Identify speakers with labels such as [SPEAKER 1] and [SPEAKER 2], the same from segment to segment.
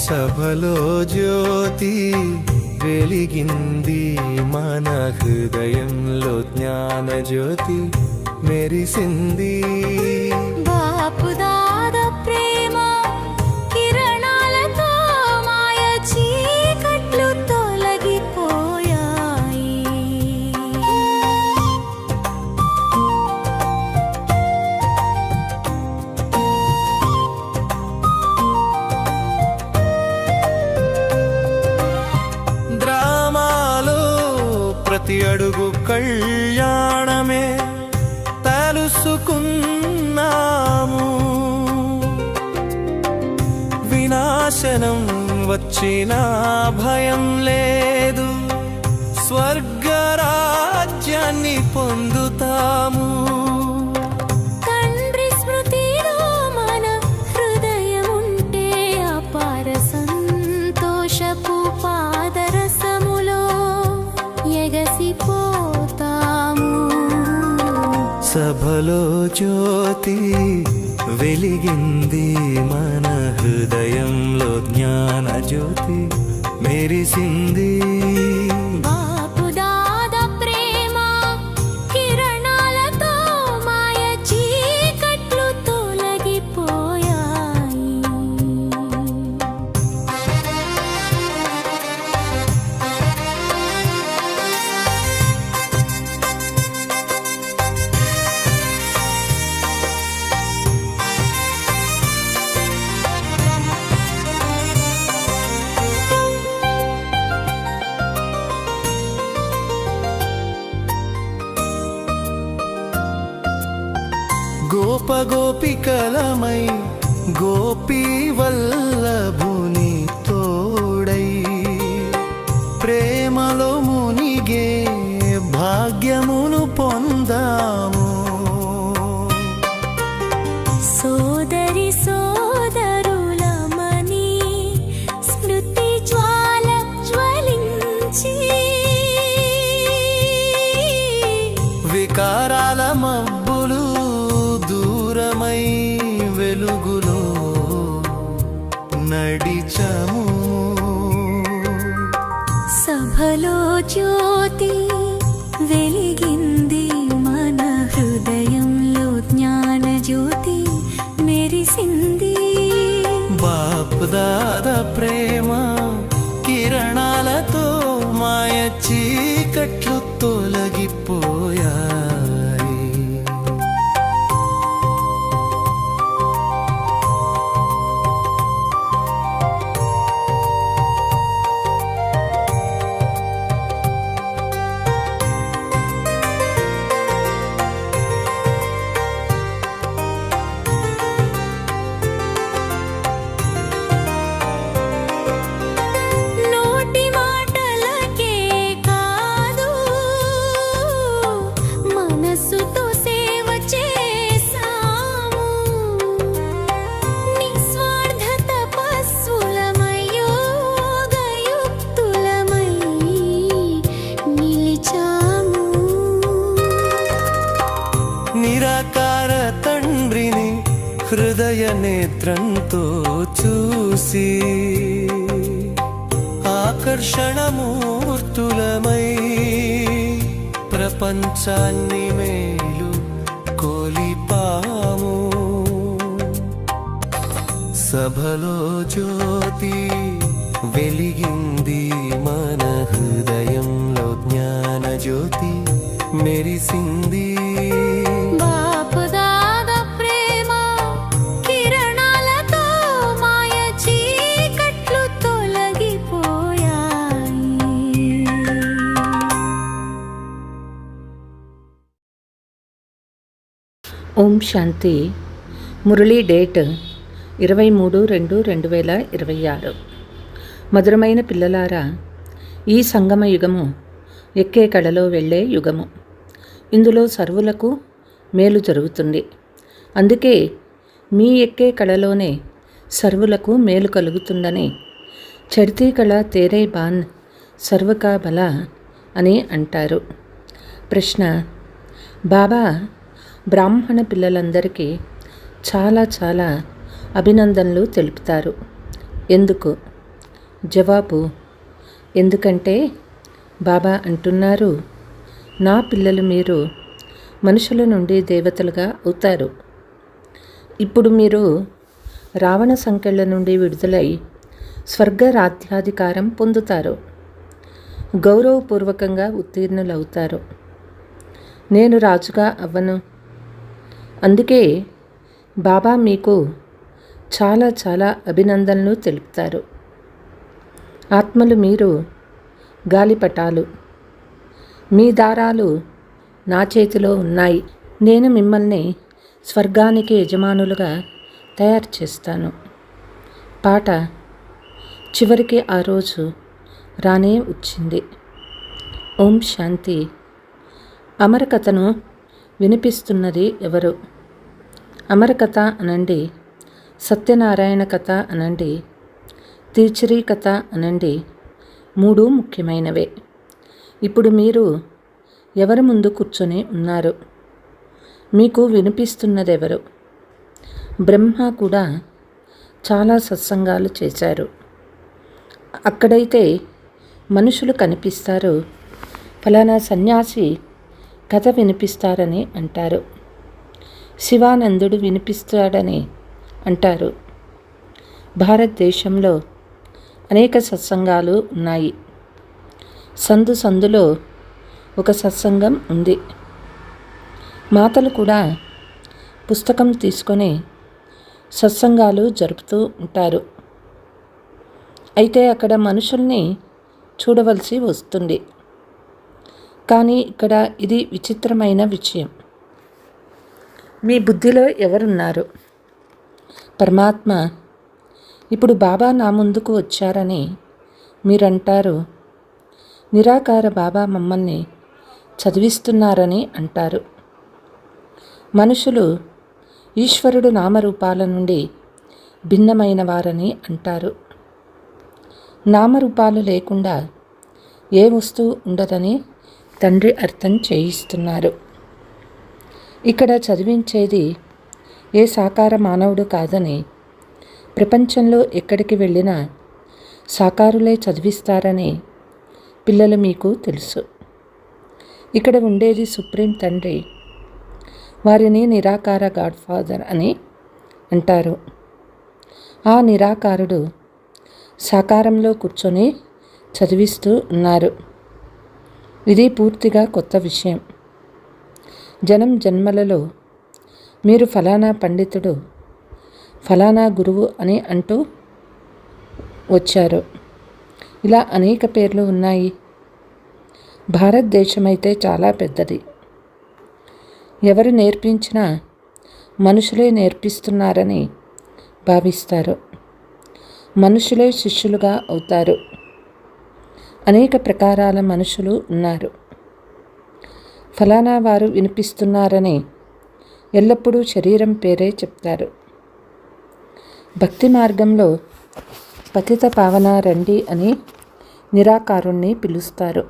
[SPEAKER 1] సభలో జ్యోతి వెలిగింది మన హృదయంలో జ్ఞాన జ్యోతి మెరిసింది.
[SPEAKER 2] బాపుదాద ప్రేమ కిరణాలతో మాయ చీకట్లు తొలగిపోయాయి.
[SPEAKER 1] డ్రామాలో ప్రతి అడుగు కళ్యాణమే తెలుసుకున్నాము. వినాశనం వచ్చినా భయం లేదు, స్వర్గరాజ్యాన్ని పొందుతాము.
[SPEAKER 2] తండ్రి స్మృతిలో మన హృదయం ఉంటే అపార సంతోషపు పాదరసములో ఎగసిపోతాము.
[SPEAKER 1] సభలో జ్యోతి వెలిగింది మన హృదయంలో జ్ఞాన జ్యోతి మెరిసింది.
[SPEAKER 2] బాపుదాద ప్రేమ కిరణాలతో మాయ చీకట్లు తొలగిపోయాయి.
[SPEAKER 1] గోప గోపికలమై గోపీ వల్లభుని తోడై ప్రేమలో మునిగే భాగ్యమును పొందాము.
[SPEAKER 2] సోదరి సోదరులమని స్మృతి జ్వాల జ్వలించి
[SPEAKER 1] వికారాల మబ్బులు దూరమై వెలుగులో నడిచాము.
[SPEAKER 2] సభలో జ్యోతి వెలిగింది మన హృదయంలో జ్ఞాన జ్యోతి మెరిసింది.
[SPEAKER 1] బాపుదాద ప్రేమ కిరణాలతో మాయ చీకట్లు తొలగిపోయాయి.
[SPEAKER 2] నోటి మాటలకే కాదు మనసుతో సేవ చేసాము. నిస్వార్థ తపస్సులమై యోగయుక్తులమై నిలిచాము.
[SPEAKER 1] నిరాకార తండ్రిని హృదయ నేత్రంతో చూసి ఆకర్షణమూర్తులమై ప్రపంచాన్ని మేలు కొలిపాము. సభలో జ్యోతి వెలిగింది మన హృదయంలో జ్ఞాన జ్యోతి మెరిసింది.
[SPEAKER 2] బాపుదాద ప్రేమ కిరణాలతో మాయ చీకట్లు తొలగిపోయాయి.
[SPEAKER 3] ఓం శాంతి. మురళీ డేట్ 23/2/2026. మధురమైన పిల్లలారా, ఈ సంగమ యుగము ఎక్కే కళలో వెళ్ళే యుగము. ఇందులో సర్వులకు మేలు జరుగుతుంది. అందుకే మీ ఎక్కే కళలోనే సర్వులకు మేలు కలుగుతుందని చడితీ కళ తేరే బాన్ సర్వకా బల అని అంటారు. ప్రశ్న: బాబా బ్రాహ్మణ పిల్లలందరికీ చాలా చాలా అభినందనలు తెలుపుతారు. ఎందుకు? జవాబు: ఎందుకంటే బాబా అంటున్నారు, నా పిల్లలు మీరు మనుషుల నుండి దేవతలుగా అవుతారు. ఇప్పుడు మీరు రావణ సంకెళ్ళ నుండి విడుదలై స్వర్గ రాజ్యాధికారం పొందుతారు. గౌరవపూర్వకంగా ఉత్తీర్ణులవుతారు. నేను రాజుగా అవ్వను. అందుకే బాబా మీకు చాలా చాలా అభినందనలు తెలుపుతారు. ఆత్మలు మీరు గాలిపటాలు. మీ దారాలు నా చేతిలో ఉన్నాయి. నేను మిమ్మల్ని స్వర్గానికి యజమానులుగా తయారు చేస్తాను. పాట చివరికి ఆ రోజు రానే వచ్చింది. ఓం శాంతి. అమరకథను వినిపిస్తున్నది ఎవరు? అమరకథ అనండి, సత్యనారాయణ కథ అనండి, తీర్చరీ కథ అనండి, మూడు ముఖ్యమైనవే. ఇప్పుడు మీరు ఎవరి ముందు కూర్చొని ఉన్నారు? మీకు వినిపిస్తున్నదెవరు? బ్రహ్మ కూడా చాలా సత్సంగాలు చేశారు. అక్కడైతే మనుషులు కనిపిస్తారు, ఫలానా సన్యాసి కథ వినిపిస్తారని అంటారు. శివానందుడు వినిపిస్తాడని అంటారు. భారతదేశంలో అనేక సత్సంగాలు ఉన్నాయి. సందు సందులో ఒక సత్సంగం ఉంది. మాతలు కూడా పుస్తకం తీసుకొని సత్సంగాలు జరుపుతూ ఉంటారు. అయితే అక్కడ మనుషుల్ని చూడవలసి వస్తుంది. కానీ ఇక్కడ ఇది విచిత్రమైన విషయం. మీ బుద్ధిలో ఎవరున్నారు? పరమాత్మ. ఇప్పుడు బాబా నా ముందుకు వచ్చారని మీరంటారు. నిరాకార బాబా మమ్మల్ని చదివిస్తున్నారని అంటారు. మనుషులు ఈశ్వరుడు నామరూపాల నుండి భిన్నమైన వారని అంటారు. నామరూపాలు లేకుండా ఏ వస్తువు ఉండదని తండ్రి అర్థం చేయిస్తున్నారు. ఇక్కడ చదివించేది ఏ సాకార మానవుడు కాదని, ప్రపంచంలో ఎక్కడికి వెళ్ళినా సాకారులే చదివిస్తారని పిల్లలు మీకు తెలుసు. ఇక్కడ ఉండేది సుప్రీం తండ్రి. వారిని నిరాకార గాడ్ ఫాదర్ అని అంటారు. ఆ నిరాకారుడు సాకారంలో కూర్చొని చదివిస్తూ ఉన్నారు. ఇది పూర్తిగా కొత్త విషయం. జనం జన్మలలో మీరు ఫలానా పండితుడు, ఫలానా గురువు అని అంటూ వచ్చారు. ఇలా అనేక పేర్లు ఉన్నాయి. భారతదేశమైతే చాలా పెద్దది. ఎవరు నేర్పించినా మనుషులే నేర్పిస్తున్నారని భావిస్తారు. మనుషులే శిష్యులుగా అవుతారు. అనేక ప్రకారాల మనుషులు ఉన్నారు. ఫలానా వారు వినిపిస్తున్నారని ఎల్లప్పుడూ శరీరం పేరే చెప్తారు. భక్తి మార్గంలో పతిత పావన రండి అని నిరాకారుణ్ణి పిలుస్తారు.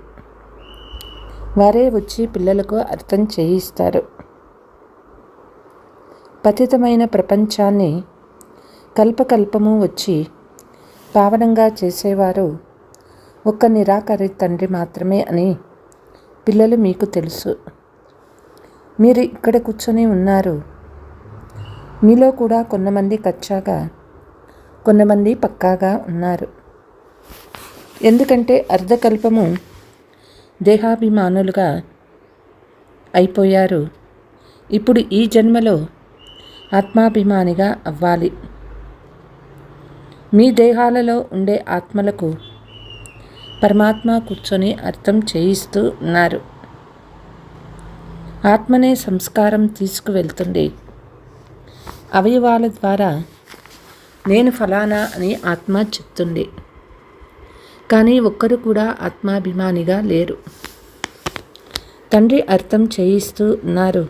[SPEAKER 3] వారే వచ్చి పిల్లలకు అర్థం చేయిస్తారు. పతితమైన ప్రపంచాన్ని కల్పకల్పము వచ్చి పావనంగా చేసేవారు ఒక్క నిరాకారి తండ్రి మాత్రమే అని పిల్లలు మీకు తెలుసు. మీరు ఇక్కడ కూర్చొని ఉన్నారు. మీలో కూడా కొంతమంది కచ్చాగా, కొంతమంది పక్కాగా ఉన్నారు. ఎందుకంటే అర్ధకల్పము దేహాభిమానులుగా అయిపోయారు. ఇప్పుడు ఈ జన్మలో ఆత్మాభిమానిగా అవ్వాలి. మీ దేహాలలో ఉండే ఆత్మలకు పరమాత్మ కూర్చొని అర్థం చేయిస్తూ ఉన్నారు. ఆత్మనే సంస్కారం తీసుకువెళ్తుంది. అవయవాల ద్వారా నేను ఫలానా అని ఆత్మ చెప్తుంది. కానీ ఒక్కరు కూడా ఆత్మాభిమానిగా లేరు. తండ్రి అర్థం చేయిస్తూ ఉన్నారు.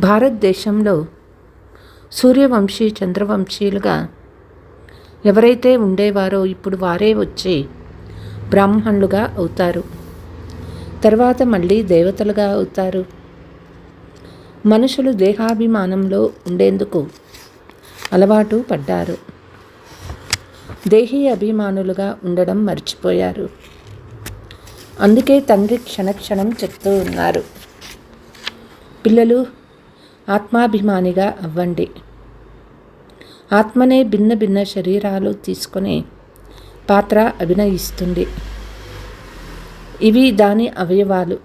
[SPEAKER 3] భారతదేశంలో సూర్యవంశీ చంద్రవంశీలుగా ఎవరైతే ఉండేవారో ఇప్పుడు వారే వచ్చి బ్రాహ్మణులుగా అవుతారు. తర్వాత మళ్ళీ దేవతలుగా అవుతారు. మనుషులు దేహాభిమానంలో ఉండేందుకు అలవాటు పడ్డారు. దేహీ అభిమానులుగా ఉండడం మర్చిపోయారు. అందుకే తండ్రి క్షణక్షణం చెప్తూ ఉన్నారు, పిల్లలు ఆత్మాభిమానిగా అవ్వండి. ఆత్మనే భిన్న భిన్న శరీరాలు తీసుకునే పాత్ర అభినయిస్తుంది. ఇవి దాని అవయవాలు.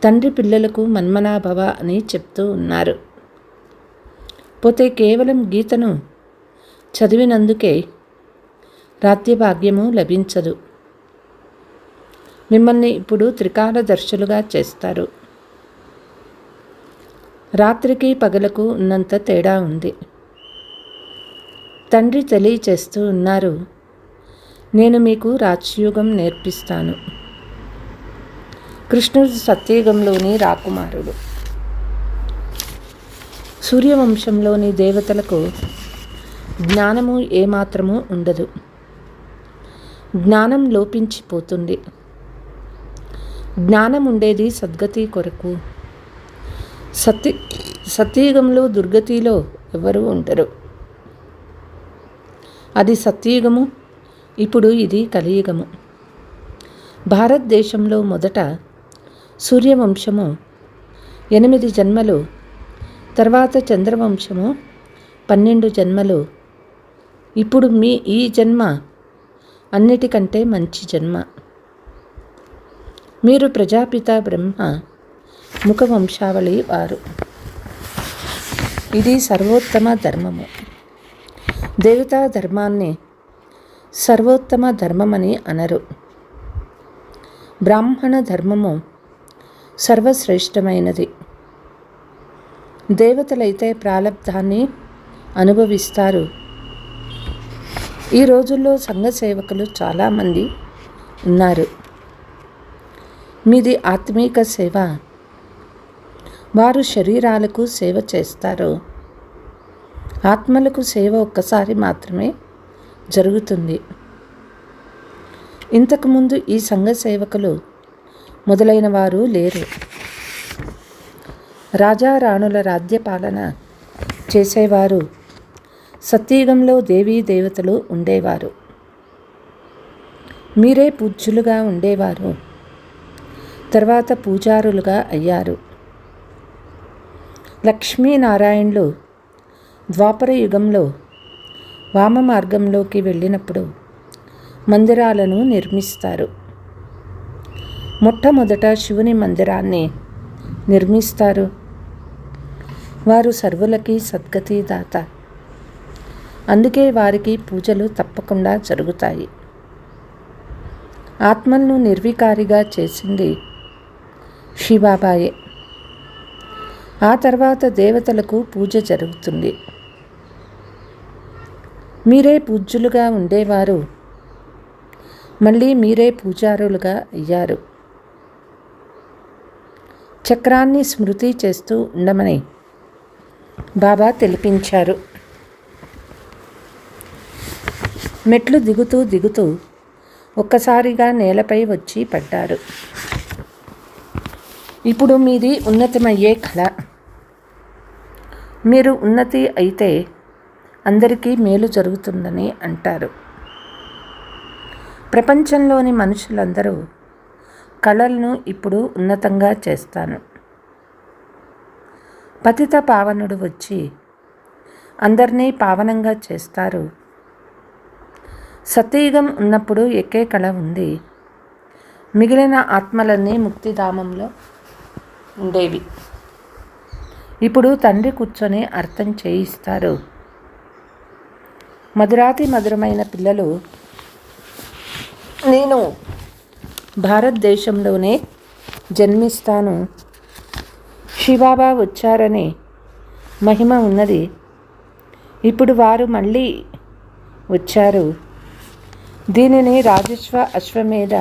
[SPEAKER 3] తండ్రి పిల్లలకు మన్మనాభవ అని చెప్తూ ఉన్నారు. పోతే కేవలం గీతను చదివినందుకే రాజ్యభాగ్యము లభించదు. మిమ్మల్ని ఇప్పుడు త్రికాలదర్శులుగా చేస్తారు. రాత్రికి పగలకు ఉన్నంత తేడా ఉంది. తండ్రి తెలియచేస్తూ ఉన్నారు, నేను మీకు రాజయోగం నేర్పిస్తాను. కృష్ణుడు సత్యయుగంలోని రాకుమారుడు. సూర్యవంశంలోని దేవతలకు జ్ఞానము ఏమాత్రము ఉండదు. జ్ఞానం లోపించిపోతుంది. జ్ఞానం ఉండేది సద్గతి కొరకు. సత్యయుగంలో దుర్గతిలో ఎవరు ఉండరు. అది సత్యయుగము, ఇప్పుడు ఇది కలియుగము. భారతదేశంలో మొదట సూర్యవంశము 8 జన్మలు, తర్వాత చంద్రవంశము 12 జన్మలు. ఇప్పుడు మీ ఈ జన్మ అన్నిటికంటే మంచి జన్మ. మీరు ప్రజాపిత బ్రహ్మ ముఖవంశావళి వారు. ఇది సర్వోత్తమ ధర్మము. దేవతా ధర్మాన్ని సర్వోత్తమ ధర్మమని అనరు. బ్రాహ్మణ ధర్మము సర్వశ్రేష్టమైనది. దేవతలైతే ప్రాలబ్ధాన్ని అనుభవిస్తారు. ఈ రోజుల్లో సంఘ సేవకులు చాలామంది ఉన్నారు. మీది ఆత్మీక సేవ. వారు శరీరాలకు సేవ చేస్తారు. ఆత్మలకు సేవ ఒక్కసారి మాత్రమే జరుగుతుంది. ఇంతకుముందు ఈ సంఘ సేవకులు మొదలైన వారు లేరు. రాజారాణుల రాజ్యపాలన చేసేవారు. సత్యయుగంలో దేవీ దేవతలు ఉండేవారు. మీరే పూజ్యులుగా ఉండేవారు. తర్వాత పూజారులుగా అయ్యారు. లక్ష్మీనారాయణులు ద్వాపర యుగంలో వామ మార్గంలోకి వెళ్ళినప్పుడు మందిరాలను నిర్మిస్తారు. మొట్టమొదట శివుని మందిరాన్ని నిర్మిస్తారు. వారు సర్వులకి సద్గతి దాత. అందుకే వారికి పూజలు తప్పకుండా జరుగుతాయి. ఆత్మలను నిర్వికారిగా చేసింది శివబాబాయే. ఆ తర్వాత దేవతలకు పూజ జరుగుతుంది. మీరే పూజ్యులుగా ఉండేవారు. మళ్ళీ మీరే పూజారులుగా అయ్యారు. చక్రాన్ని స్మృతి చేస్తూ ఉండమని బాబా తెలిపించారు. మెట్లు దిగుతూ దిగుతూ ఒక్కసారిగా నేలపై వచ్చి పడ్డారు. ఇప్పుడు మీది ఉన్నతమయ్యే కళ. మీరు ఉన్నతి అయితే అందరికీ మేలు జరుగుతుందని అంటారు. ప్రపంచంలోని మనుషులందరూ కళలను ఇప్పుడు ఉన్నతంగా చేస్తాను. పతిత పావనుడు వచ్చి అందరినీ పావనంగా చేస్తారు. సత్యయుగం ఉన్నప్పుడు ఎక్కే కళ ఉంది. మిగిలిన ఆత్మలన్నీ ముక్తిధామంలో ఉండేవి. ఇప్పుడు తండ్రి కూర్చొని అర్థం చేయిస్తారు. మధురాతి మధురమైన పిల్లలు, నేను భారతదేశంలోనే జన్మిస్తాను. శివబాబా వచ్చారనే మహిమ ఉన్నది. ఇప్పుడు వారు మళ్ళీ వచ్చారు. దీనిని రాజస్వ అశ్వమేధ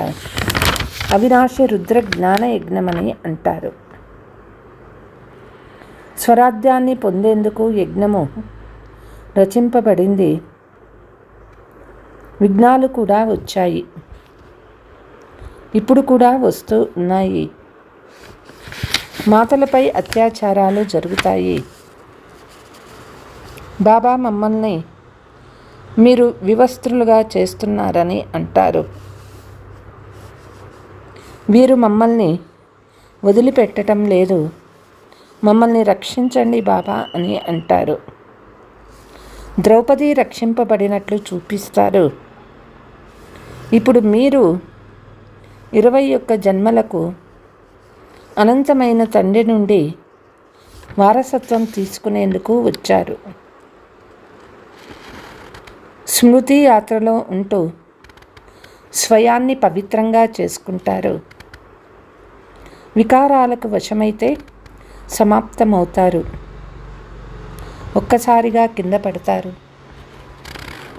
[SPEAKER 3] అవినాశి రుద్ర జ్ఞాన యజ్ఞమని అంటారు. స్వరాజ్యాన్ని పొందేందుకు యజ్ఞము రచింపబడింది. విఘ్నాలు కూడా వచ్చాయి. ఇప్పుడు కూడా వస్తూ ఉన్నాయి. మాతలపై అత్యాచారాలు జరుగుతాయి. బాబా మమ్మల్ని మీరు వివస్త్రులుగా చేస్తున్నారని అంటారు. వీరు మమ్మల్ని వదిలిపెట్టడం లేదు, మమ్మల్ని రక్షించండి బాబా అని అంటారు. ద్రౌపది రక్షింపబడినట్లు చూపిస్తారు. ఇప్పుడు మీరు 21 జన్మలకు అనంతమైన తండ్రి నుండి వారసత్వం తీసుకునేందుకు వచ్చారు. స్మృతి యాత్రలో ఉంటూ స్వయాన్ని పవిత్రంగా చేసుకుంటారు. వికారాలకు వశమైతే సమాప్తమవుతారు, ఒక్కసారిగా కింద పడతారు.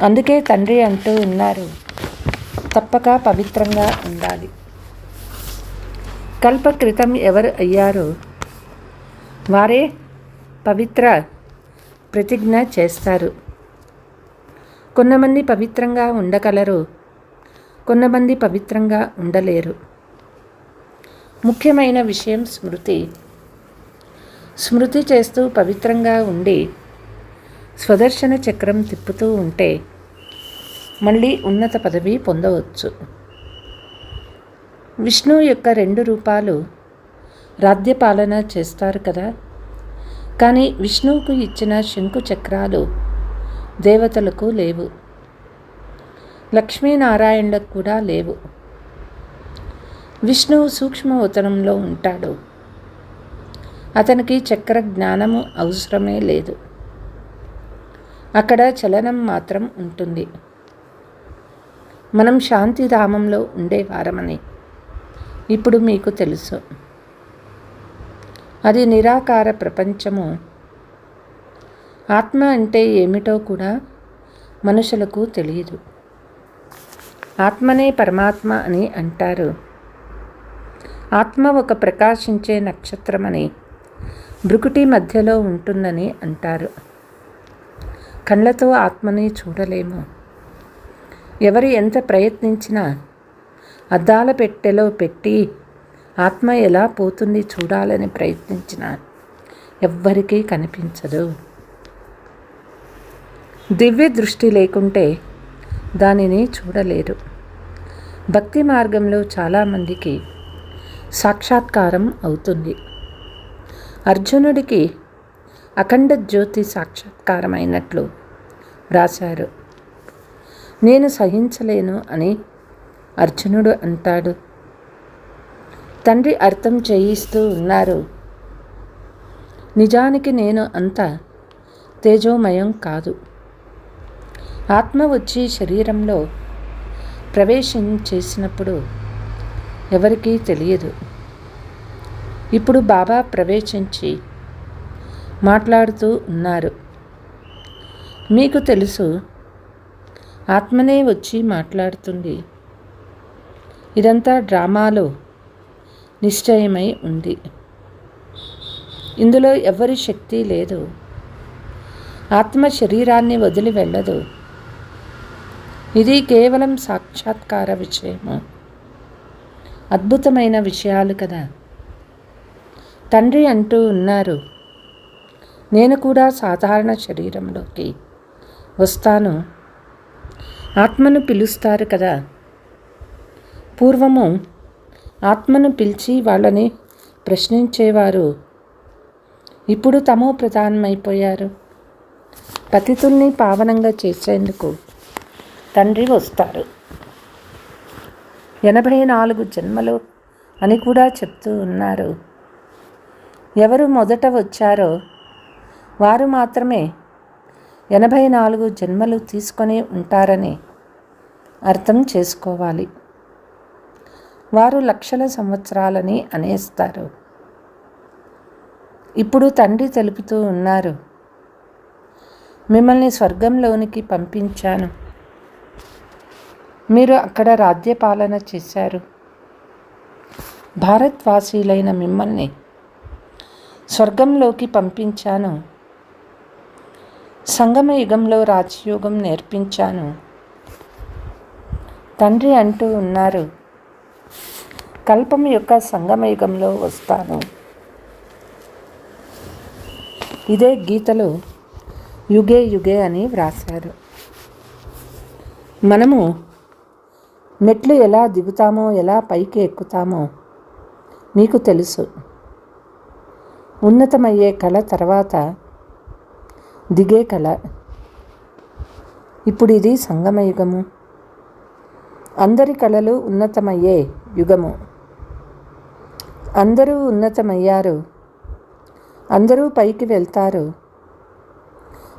[SPEAKER 3] అందుకే తండ్రి అంటూ ఉన్నారు, తప్పక పవిత్రంగా ఉండాలి. కల్ప క్రితం ఎవరు అయ్యారో వారే పవిత్ర ప్రతిజ్ఞ చేస్తారు. కొంతమంది పవిత్రంగా ఉండగలరు, కొంతమంది పవిత్రంగా ఉండలేరు. ముఖ్యమైన విషయం స్మృతి. స్మృతి చేస్తూ పవిత్రంగా ఉండి స్వదర్శన చక్రం తిప్పుతూ ఉంటే మళ్ళీ ఉన్నత పదవి పొందవచ్చు. విష్ణు యొక్క 2 రూపాలు రాజ్యపాలన చేస్తారు కదా, కానీ విష్ణువుకు ఇచ్చిన శంకు చక్రాలు దేవతలకు లేవు, లక్ష్మీనారాయణులకు కూడా లేవు. విష్ణువు సూక్ష్మవతనంలో ఉంటాడు, అతనికి చక్ర జ్ఞానము అవసరమే లేదు. అక్కడ చలనం మాత్రం ఉంటుంది. మనం శాంతిధామంలో ఉండేవారమని ఇప్పుడు మీకు తెలుసు. అది నిరాకార ప్రపంచము. ఆత్మ అంటే ఏమిటో కూడా మనుషులకు తెలియదు. ఆత్మనే పరమాత్మ అని అంటారు. ఆత్మ ఒక ప్రకాశించే నక్షత్రమని, భృకుటి మధ్యలో ఉంటుందని అంటారు. కళ్ళతో ఆత్మని చూడలేము. ఎవరు ఎంత ప్రయత్నించినా అద్దాల పెట్టెలో పెట్టి ఆత్మ ఎలా పోతుంది చూడాలని ప్రయత్నించినా ఎవ్వరికీ కనిపించదు. దివ్య దృష్టి లేకుంటే దానిని చూడలేరు. భక్తి మార్గంలో చాలామందికి సాక్షాత్కారం అవుతుంది. అర్జునుడికి అఖండ జ్యోతి సాక్షాత్కారమైనట్లు రాశారు. నేను సహించలేను అని అర్జునుడు అంటాడు. తండ్రి అర్థం చేయిస్తూ ఉన్నారు, నిజానికి నేను అంత తేజోమయం కాదు. ఆత్మ వచ్చి శరీరంలో ప్రవేశం చేసినప్పుడు ఎవరికీ తెలియదు. ఇప్పుడు బాబా ప్రవేశించి మాట్లాడుతూ ఉన్నారు. మీకు తెలుసు, ఆత్మనే వచ్చి మాట్లాడుతుంది. ఇదంతా డ్రామాలో నిశ్చయమై ఉంది. ఇందులో ఎవరి శక్తి లేదు. ఆత్మ శరీరాన్ని వదిలి వెళ్ళదు. ఇది కేవలం సాక్షాత్కార విషయము. అద్భుతమైన విషయాలు కదా. తండ్రి అంటూ ఉన్నారు, నేను కూడా సాధారణ శరీరంలోకి వస్తాను. ఆత్మను పిలుస్తారు కదా. పూర్వము ఆత్మను పిలిచి వాళ్ళని ప్రశ్నించేవారు. ఇప్పుడు తమో ప్రధానమైపోయారు. పతితుల్ని పావనంగా చేసేందుకు తండ్రి వస్తారు. 84 జన్మలు అని కూడా చెప్తూ ఉన్నారు. ఎవరు మొదట వచ్చారో వారు మాత్రమే 84 జన్మలు తీసుకొని ఉంటారని అర్థం చేసుకోవాలి. వారు లక్షల సంవత్సరాలని అనేస్తారు. ఇప్పుడు తండ్రి తెలుపుతూ ఉన్నారు, మిమ్మల్ని స్వర్గంలోనికి పంపించాను. మీరు అక్కడ రాజ్యపాలన చేశారు. భారత్వాసీలైన మిమ్మల్ని స్వర్గంలోకి పంపించాను. సంగమ యుగంలో రాజయోగం నేర్పించాను. తండ్రి అంటూ ఉన్నారు, కల్పం యొక్క సంగమ యుగంలో వస్తాను. ఇదే గీతలో యుగే యుగే అని వ్రాశారు. మనము మెట్లు ఎలా దిగుతామో ఎలా పైకి ఎక్కుతామో మీకు తెలుసు. ఉన్నతమయ్యే కళ తర్వాత దిగే కళ. ఇప్పుడు ఇది సంగమయుగము. అందరి కళలు ఉన్నతమయ్యే యుగము. అందరూ ఉన్నతమయ్యారు. అందరూ పైకి వెళ్తారు.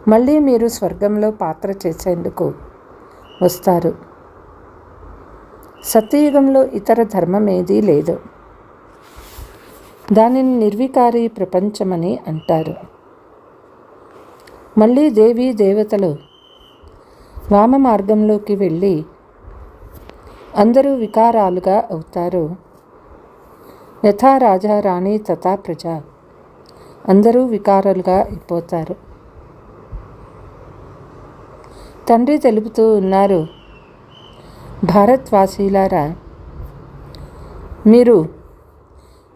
[SPEAKER 3] మళ్ళీ మీరు స్వర్గంలో పాత్ర చేసేందుకు వస్తారు. సత్యయుగంలో ఇతర ధర్మం ఏదీ లేదు. దానిని నిర్వికారి ప్రపంచమని అంటారు. మళ్ళీ దేవీ దేవతలు వామ మార్గంలోకి వెళ్ళి అందరూ వికారాలుగా అవుతారు. యథా రాజా రాణి తథా ప్రజ. అందరూ వికారాలుగా అయిపోతారు. తండ్రి తెలుపుతూ ఉన్నారు, భారత్వాసీలారా, మీరు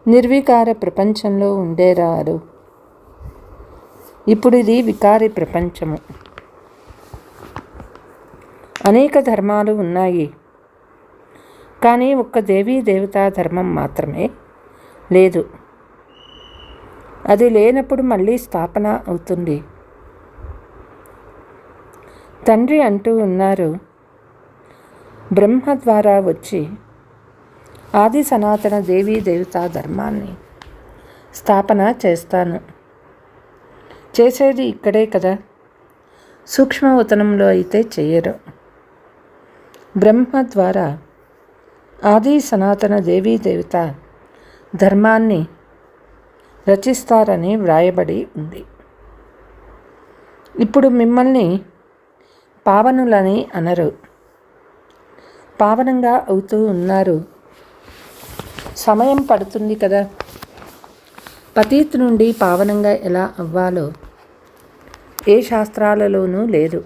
[SPEAKER 3] నిర్వికార ప్రపంచంలో ఉండేవారు. ఇప్పుడు ఇది వికారి ప్రపంచము. అనేక ధర్మాలు ఉన్నాయి, కానీ ఒక్క దేవీ దేవతా ధర్మం మాత్రమే లేదు. అది లేనప్పుడు మళ్ళీ స్థాపన అవుతుంది. తండ్రి అంటూ ఉన్నారు, బ్రహ్మ ద్వారా వచ్చి ఆది సనాతన దేవీ దేవతా ధర్మాన్ని స్థాపన చేస్తాను. చేసేది ఇక్కడే కదా, సూక్ష్మవతనంలో అయితే చెయ్యరు. బ్రహ్మ ద్వారా ఆది సనాతన దేవీ దేవత ధర్మాన్ని రచిస్తారని వ్రాయబడి ఉంది. ఇప్పుడు మిమ్మల్ని పావనులని అనరు, పావనంగా అవుతూ ఉన్నారు. సమయం పడుతుంది కదా. పతీత్ నుండి పావనంగా ఎలా అవ్వాలో ఏ శాస్త్రాలలోనూ లేదు.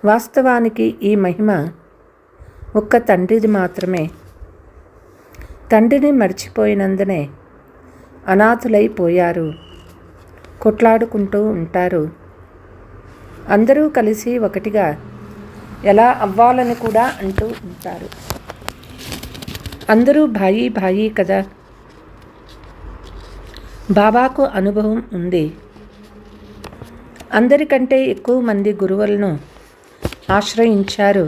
[SPEAKER 3] వాస్తవానికి ఈ మహిమ ఒక్క తండ్రిది మాత్రమే. తండ్రిని మర్చిపోయినందునే అనాథులైపోయారు. కొట్లాడుకుంటూ ఉంటారు. అందరూ కలిసి ఒకటిగా ఎలా అవ్వాలని కూడా అంటూ ఉంటారు. అందరూ భాయి భాయి కదా. బాబాకు అనుభవం ఉంది. అందరికంటే ఎక్కువ మంది గురువులను ఆశ్రయించారు.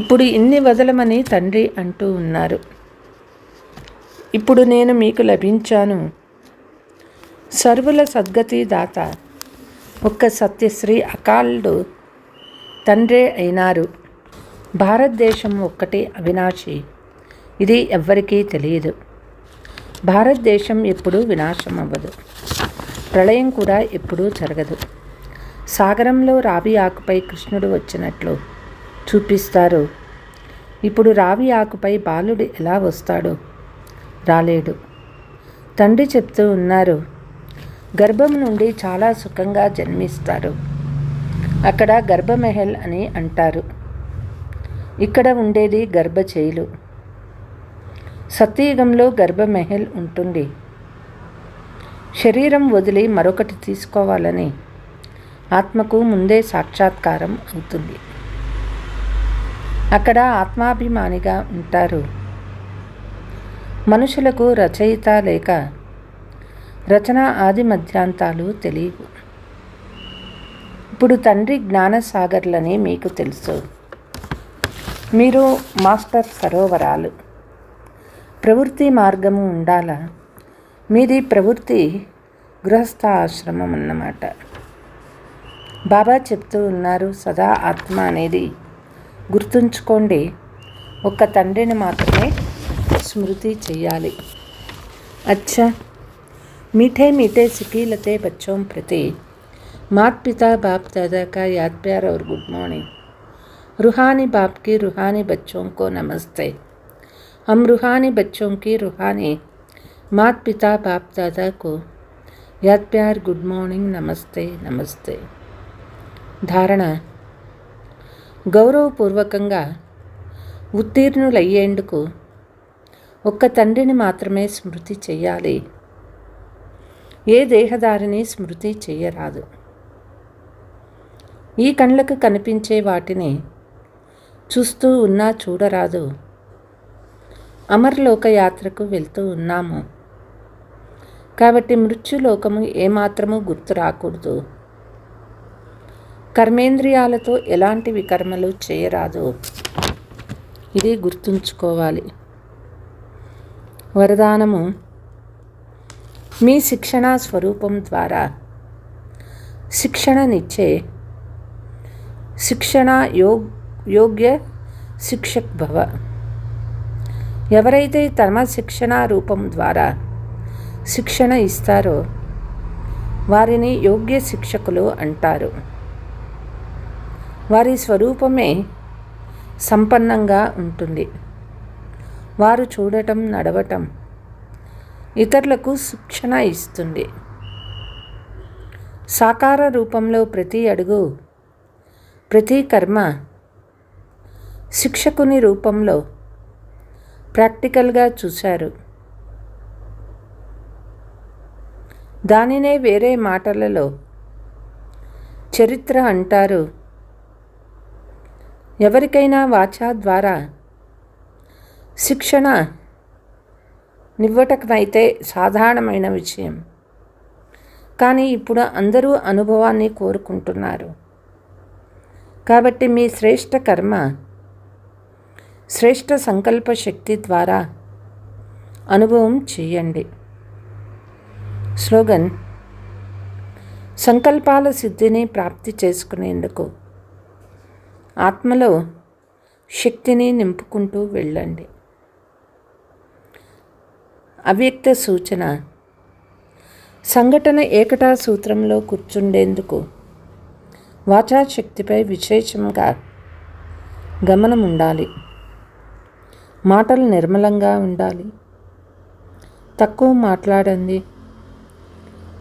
[SPEAKER 3] ఇప్పుడు ఇన్ని వదలమని తండ్రి అంటూ ఉన్నారు. ఇప్పుడు నేను మీకు లభించాను. సర్వుల సద్గతి దాత ఒక్క సత్యశ్రీ అకాల్డు తండ్రే అయినారు. భారతదేశం ఒక్కటే అవినాశి. ఇది ఎవ్వరికీ తెలియదు. భారతదేశం ఎప్పుడూ వినాశం అవ్వదు. ప్రళయం కూడా ఎప్పుడూ జరగదు. సాగరంలో రావి ఆకుపై కృష్ణుడు వచ్చినట్లు చూపిస్తారు. ఇప్పుడు రావి ఆకుపై బాలుడు ఎలా వస్తాడు? రాలేడు. తండ్రి చెప్తూ ఉన్నారు, గర్భం నుండి చాలా సుఖంగా జన్మిస్తారు. అక్కడ గర్భమహల్ అని అంటారు. ఇక్కడ ఉండేది గర్భచేలు. సత్యయుగంలో గర్భమహల్ ఉంటుంది. శరీరం వదిలి మరొకటి తీసుకోవాలని ఆత్మకు ముందే సాక్షాత్కారం అవుతుంది. అక్కడ ఆత్మాభిమానిగా ఉంటారు. మనుషులకు రచయిత లేక రచన ఆది మధ్యాంతాలు తెలియవు. ఇప్పుడు తండ్రి జ్ఞానసాగర్లని మీకు తెలుసు. మీరు మాస్టర్ సరోవరాలు. ప్రవృత్తి మార్గము ఉండాలా. మీది ప్రవృత్తి గృహస్థ ఆశ్రమం అన్నమాట. బాబా చెప్తూ ఉన్నారు, సదా ఆత్మ అనేది గుర్తుంచుకోండి. ఒక్క తండ్రిని మాత్రమే స్మృతి చెయ్యాలి. అచ్చా, मीठे मीठे सिकीलते बच्चों प्रति मात पिता बाप दादा का याद प्यार और गुड मॉर्निंग. रूहानी बाप की रूहानी बच्चों को नमस्ते. हम रूहानी बच्चों की रूहानी मात पिता बाप दादा को याद प्यार गुड मॉर्निंग नमस्ते नमस्ते. ధారణ: గౌరవపూర్వకంగా ఉత్తీర్ణులయ్యేందుకు ఒక్క తండ్రిని మాత్రమే స్మృతి చెయ్యాలి. ఏ దేహదారిని స్మృతి చెయ్యరాదు. ఈ కళ్ళకు కనిపించే వాటిని చూస్తూ ఉన్నా చూడరాదు. అమరలోక యాత్రకు వెళ్తూ ఉన్నాము కాబట్టి మృత్యులోకము ఏమాత్రము గుర్తు రాకూడదు. కర్మేంద్రియాలతో ఎలాంటి వికర్మలు చేయరాదు. ఇది గుర్తుంచుకోవాలి. వరదానము: మీ శిక్షణా స్వరూపం ద్వారా శిక్షణనిచ్చే శిక్షణా యోగ్య శిక్షక్ భవ. ఎవరైతే తమ శిక్షణా రూపం ద్వారా శిక్షణ ఇస్తారో వారిని యోగ్య శిక్షకులు అంటారు. వారి స్వరూపమే సంపన్నంగా ఉంటుంది. వారు చూడటం, నడవటం ఇతరులకు శిక్షణ ఇస్తుంది. సాకార రూపంలో ప్రతి అడుగు, ప్రతి కర్మ శిక్షకుని రూపంలో ప్రాక్టికల్గా చూశారు. దానినే వేరే మాటలలో చరిత్ర అంటారు. ఎవరికైనా వాచా ద్వారా శిక్షణ నివ్వటమైతే సాధారణమైన విషయం. కానీ ఇప్పుడు అందరూ అనుభవాన్ని కోరుకుంటున్నారు. కాబట్టి మీ శ్రేష్ఠ కర్మ, శ్రేష్ఠ సంకల్ప శక్తి ద్వారా అనుభవం చేయండి. స్లోగన్: సంకల్పాల సిద్ధిని ప్రాప్తి చేసుకునేందుకు ఆత్మలో శక్తిని నింపుకుంటూ వెళ్ళండి. అవ్యక్త సూచన: సంఘటన ఏకటా సూత్రంలో కూర్చుండేందుకు వాచాశక్తిపై విశేషంగా గమనం ఉండాలి. మాటలు నిర్మలంగా ఉండాలి. తక్కువ మాట్లాడండి.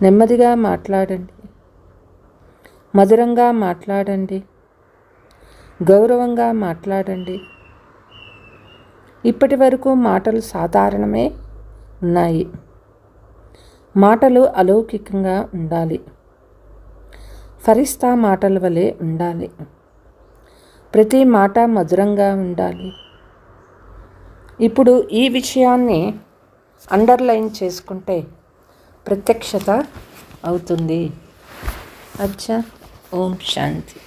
[SPEAKER 3] నెమ్మదిగా మాట్లాడండి. మధురంగా మాట్లాడండి. గౌరవంగా మాట్లాడండి. ఇప్పటి వరకు మాటలు సాధారణమే ఉన్నాయి. మాటలు అలౌకికంగా ఉండాలి. ఫరిస్తా మాటల వలె ఉండాలి. ప్రతి మాట మధురంగా ఉండాలి. ఇప్పుడు ఈ విషయాన్ని అండర్లైన్ చేసుకుంటే ప్రత్యక్షత అవుతుంది. అచ్చా. ఓం శాంతి.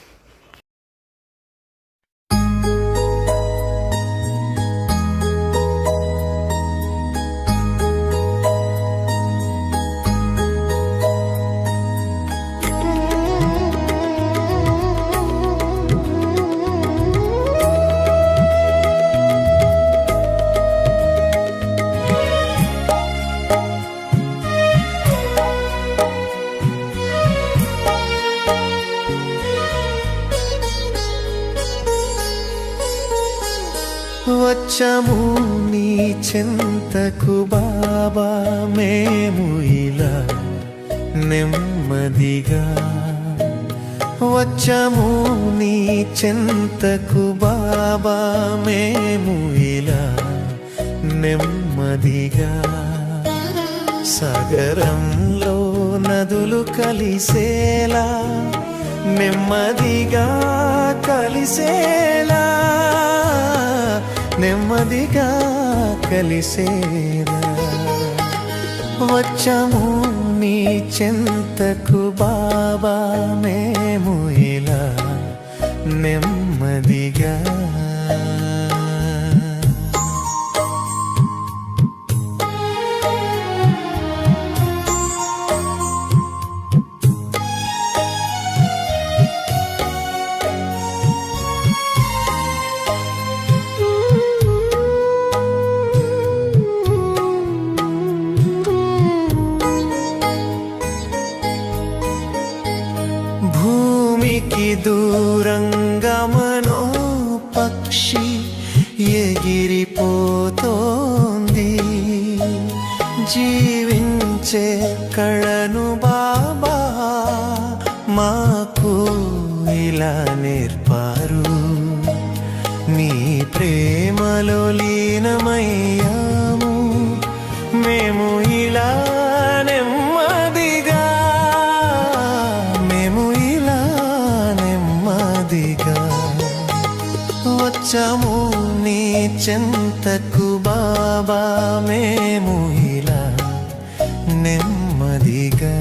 [SPEAKER 1] వచ్చాము నీ చెంతకు బాబా, మేము ఇలా నెమ్మదిగా. వచ్చాము నీ చెంతకు బాబా, మేము ఇలా నెమ్మదిగా. సాగరంలో నదులు కలిసేలా నెమ్మదిగా కలిసేలా, నెమ్మదిగా కలిసేలా. వచ్చాము నీ చెంతకు బాబా, మేము ఇలా నెమ్మదిగా. భూమికి దూరంగా మనో పక్షి ఎగిరిపోతోంది. జీవించే కళను బాబా మాకు ఇలా నేర్పారు. నీ ప్రేమలో లీనమయ్యాము మేము ఇలా నెమ్మదిగా, మేము ఇలా నెమ్మదిగా. వచ్చాము నీ చెంతకు బాబా మేము ఇలా నెమ్మదిగా.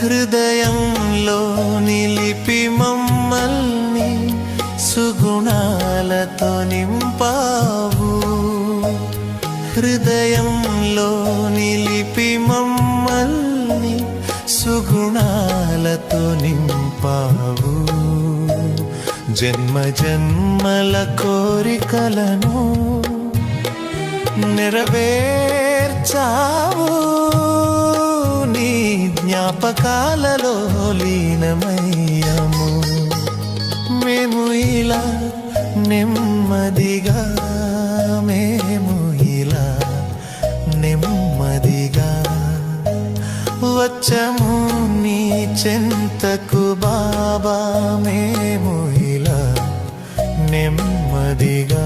[SPEAKER 1] హృదయంలో నిలిపి మమ్మల్ని సుగుణాలతో నింపావు. హృదయంలో నిలిపి మమ్మల్ని సుగుణాలతో నింపావు. జన్మ జన్మల కోరికలను నెరవేర్చావు. నీ జ్ఞాపకాలలో లీనమయ్యాము. మేము ఇలా నెమ్మదిగా, మేము ఇలా నెమ్మదిగా వచ్చాము నీ చెంతకు బాబా మేము ఇలా నెమ్మదిగా.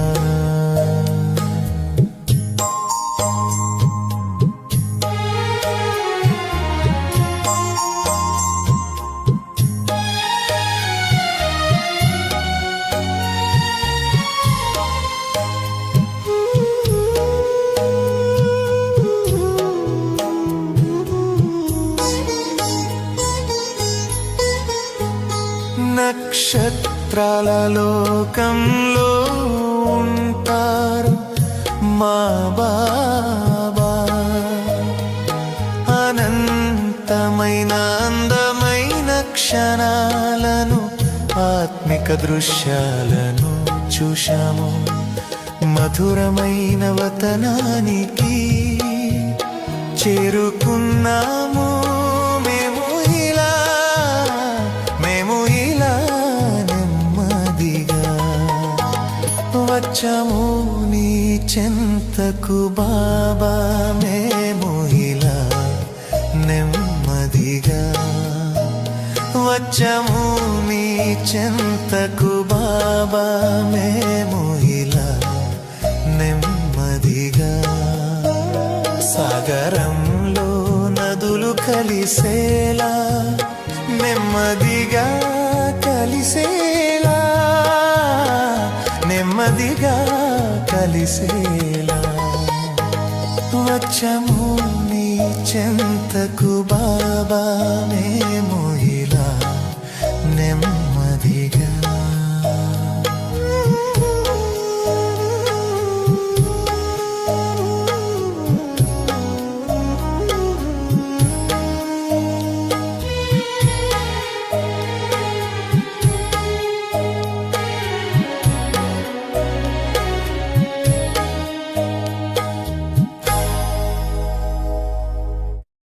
[SPEAKER 1] నక్షత్రాల లోకంలో ఉంటారు మా బాబా. అనంతమైన అందమైన క్షణాలను ఆత్మిక దృశ్యాలను చూశాము. మధురమైన వతనానికి చేరుకున్నాము. వచ్చాము నీ చెంతకు బాబా మేము ఇలా నెమ్మదిగా. వచ్చాము నీ చెంతకు బాబా మేము ఇలా నెమ్మదిగా. సాగరంలో నదులు కలిసేలా నెమ్మదిగా కలిసేలా, నెమ్మదిగా కలిసేలా వచ్చాము నీ చెంతకు బాబా మేము